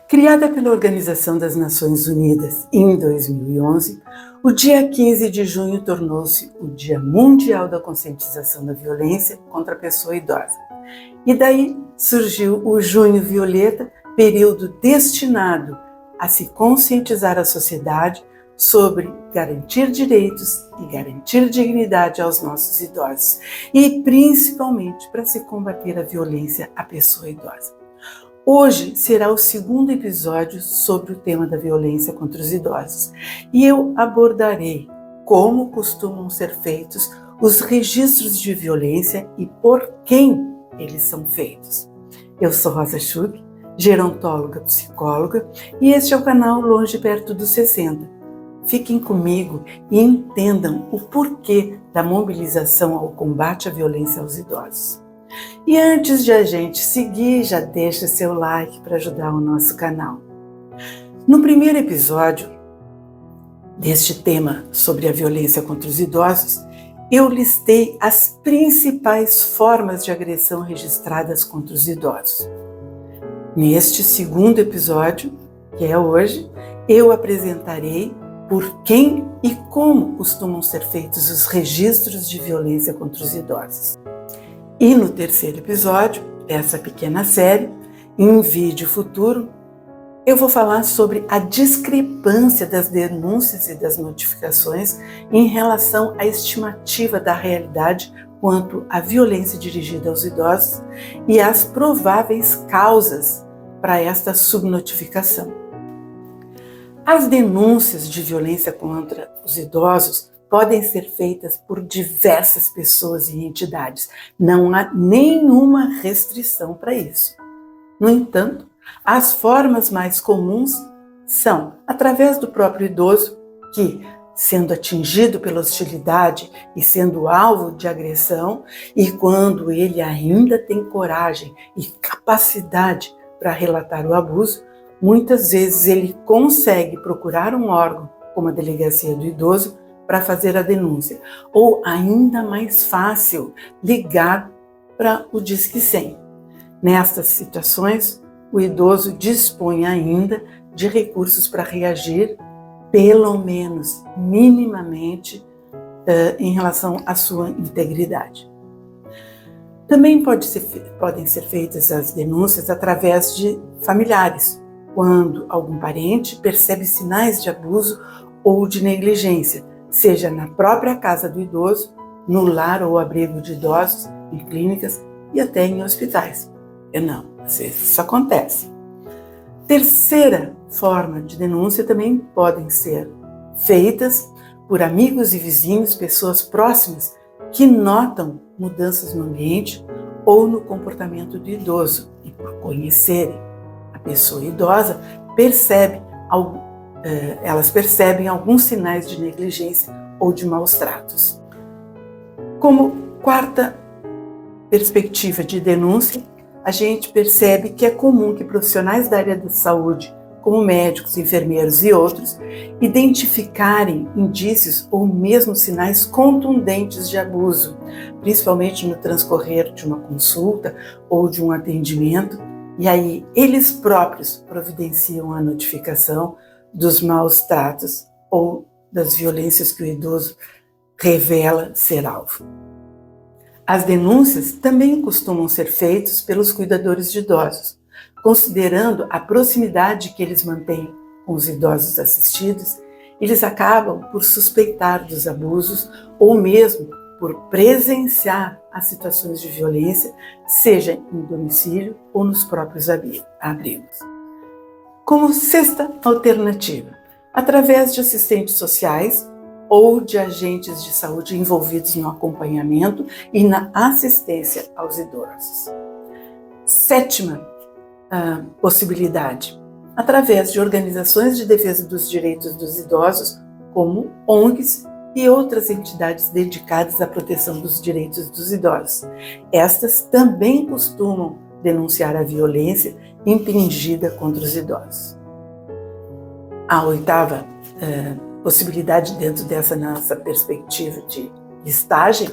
Criada pela Organização das Nações Unidas em 2011, o dia 15 de junho tornou-se o Dia Mundial da Conscientização da Violência contra a Pessoa Idosa. E daí surgiu o Junho Violeta, período destinado a se conscientizar a sociedade sobre garantir direitos e garantir dignidade aos nossos idosos, e principalmente para se combater a violência à pessoa idosa. Hoje será o segundo episódio sobre o tema da violência contra os idosos e eu abordarei como costumam ser feitos os registros de violência e por quem eles são feitos. Eu sou Rosa Schuch, gerontóloga psicóloga, e este é o canal Longe Perto dos 60. Fiquem comigo e entendam o porquê da mobilização ao combate à violência aos idosos. E antes de a gente seguir, já deixa seu like para ajudar o nosso canal. No primeiro episódio deste tema sobre a violência contra os idosos, eu listei as principais formas de agressão registradas contra os idosos. Neste segundo episódio, que é hoje, eu apresentarei por quem e como costumam ser feitos os registros de violência contra os idosos. E no terceiro episódio dessa pequena série, em vídeo futuro, eu vou falar sobre a discrepância das denúncias e das notificações em relação à estimativa da realidade quanto à violência dirigida aos idosos e as prováveis causas para esta subnotificação. As denúncias de violência contra os idosos podem ser feitas por diversas pessoas e entidades. Não há nenhuma restrição para isso. No entanto, as formas mais comuns são através do próprio idoso, que, sendo atingido pela hostilidade e sendo alvo de agressão, e quando ele ainda tem coragem e capacidade para relatar o abuso, muitas vezes ele consegue procurar um órgão, como a Delegacia do Idoso, para fazer a denúncia, ou ainda mais fácil, ligar para o Disque 100. Nestas situações, o idoso dispõe ainda de recursos para reagir, pelo menos minimamente, em relação à sua integridade. Também podem ser feitas as denúncias através de familiares, quando algum parente percebe sinais de abuso ou de negligência, seja na própria casa do idoso, no lar ou abrigo de idosos, em clínicas e até em hospitais. Às vezes isso acontece. Terceira forma de denúncia também podem ser feitas por amigos e vizinhos, pessoas próximas que notam mudanças no ambiente ou no comportamento do idoso e por conhecerem a pessoa idosa, elas percebem alguns sinais de negligência ou de maus tratos. Como quarta perspectiva de denúncia, a gente percebe que é comum que profissionais da área da saúde, como médicos, enfermeiros e outros, identificarem indícios ou mesmo sinais contundentes de abuso, principalmente no transcorrer de uma consulta ou de um atendimento, e aí eles próprios providenciam a notificação dos maus tratos ou das violências que o idoso revela ser alvo. As denúncias também costumam ser feitas pelos cuidadores de idosos, considerando a proximidade que eles mantêm com os idosos assistidos, eles acabam por suspeitar dos abusos ou mesmo por presenciar as situações de violência, seja em domicílio ou nos próprios abrigos. Como sexta alternativa, através de assistentes sociais ou de agentes de saúde envolvidos no acompanhamento e na assistência aos idosos. Sétima possibilidade, através de organizações de defesa dos direitos dos idosos, como ONGs e outras entidades dedicadas à proteção dos direitos dos idosos. Estas também costumam denunciar a violência impingida contra os idosos. A oitava possibilidade dentro dessa nossa perspectiva de listagem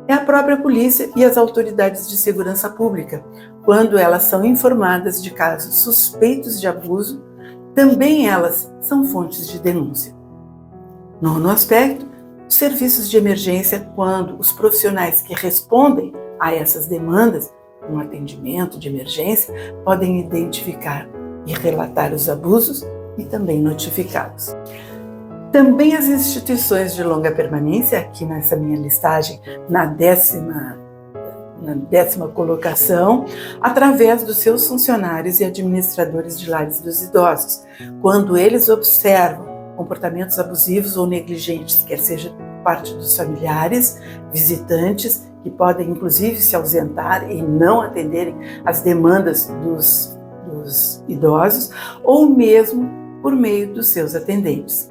é a própria polícia e as autoridades de segurança pública, quando elas são informadas de casos suspeitos de abuso, também elas são fontes de denúncia. Nono aspecto, os serviços de emergência, quando os profissionais que respondem a essas demandas, um atendimento de emergência, podem identificar e relatar os abusos e também notificá-los. Também as instituições de longa permanência, aqui nessa minha listagem, na décima colocação, através dos seus funcionários e administradores de lares dos idosos, quando eles observam comportamentos abusivos ou negligentes, quer seja parte dos familiares, visitantes, que podem inclusive se ausentar e não atenderem às demandas dos idosos, ou mesmo por meio dos seus atendentes.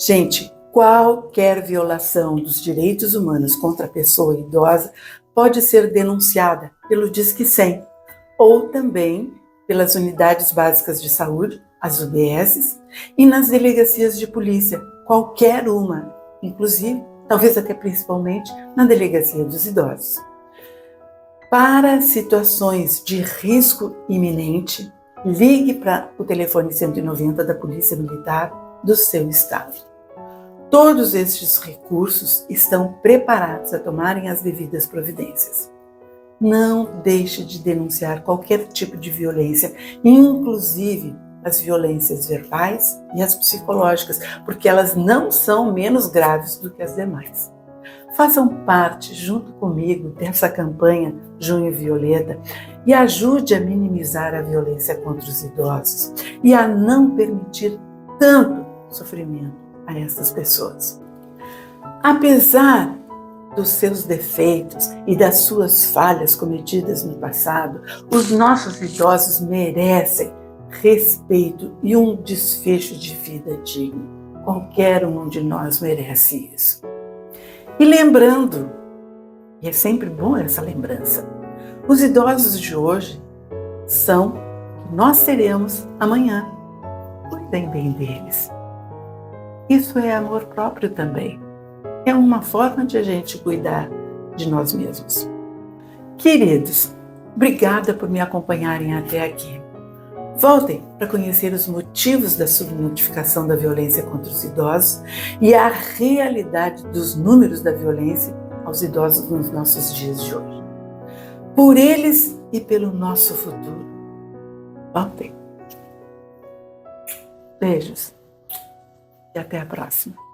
Gente, qualquer violação dos direitos humanos contra a pessoa idosa pode ser denunciada pelo Disque 100 ou também pelas unidades básicas de saúde, as UBSs, e nas delegacias de polícia, qualquer uma, inclusive, talvez até principalmente, na delegacia dos idosos. Para situações de risco iminente, ligue para o telefone 190 da Polícia Militar do seu estado. Todos estes recursos estão preparados a tomarem as devidas providências. Não deixe de denunciar qualquer tipo de violência, inclusive as violências verbais e as psicológicas, porque elas não são menos graves do que as demais. Façam parte, junto comigo, dessa campanha Junho Violeta e ajude a minimizar a violência contra os idosos e a não permitir tanto sofrimento a essas pessoas. Apesar dos seus defeitos e das suas falhas cometidas no passado, os nossos idosos merecem respeito e um desfecho de vida digno. Qualquer um de nós merece isso. E lembrando, e é sempre bom essa lembrança, os idosos de hoje são o que nós seremos amanhã. Cuidem bem deles. Isso é amor próprio também. É uma forma de a gente cuidar de nós mesmos. Queridos, obrigada por me acompanharem até aqui. Voltem para conhecer os motivos da subnotificação da violência contra os idosos e a realidade dos números da violência aos idosos nos nossos dias de hoje. Por eles e pelo nosso futuro. Voltem. Beijos e até a próxima.